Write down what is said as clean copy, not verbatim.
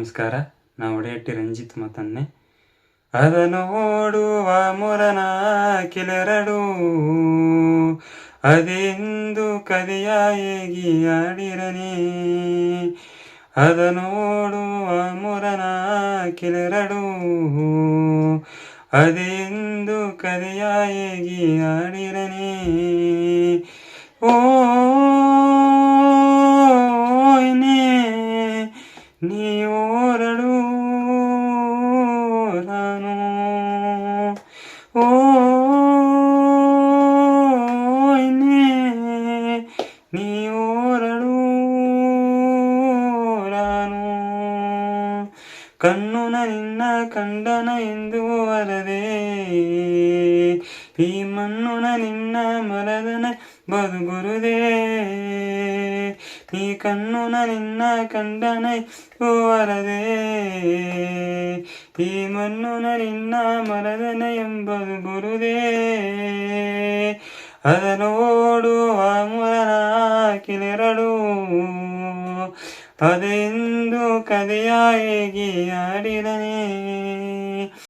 ನಮಸ್ಕಾರ. ನಾ ಒಡೆಯಟ್ಟಿ ರಂಜಿತ್ ಮಾತನ್ನೆ. ಅದ ನೋಡುವ ಮೊರನ ಕಿಲೆರಡು ಅದೆಂದು ಕದಿಯಾಗಿ ಆಡಿರನೆ. ಅದ ನೋಡುವ ಮೊರನ ಕಿಲೆರಡು ಅದೆಂದು ಕದಿಯಾಗಿ ಆಡಿರನೆ. ಓ ನೀರಡು ನಾನು ಓ ನೀರಡು ನಾನು ಕಣ್ಣುನ ನಿನ್ನ ಕಂಡನ ಎಂದು ವರದೆ ಈ ಮಣ್ಣುನ ನಿನ್ನ ಮರದನ ಬದುಗುರುದೇ. ಈ ಕಣ್ಣುನ ನಿನ್ನ ಕಂಡನ ವರದೆ ಈ ಮಣ್ಣುನ ನಿನ್ನ ಮರದನ ಎಂಬುದು ಗುರುದೇ. ಅದ ನೋಡುವ ಮೊರನ ಕಿಲೆರಡು ಅದೆಂದು ಕದೆಯಾಗಿ ಆಡಿರನೆ.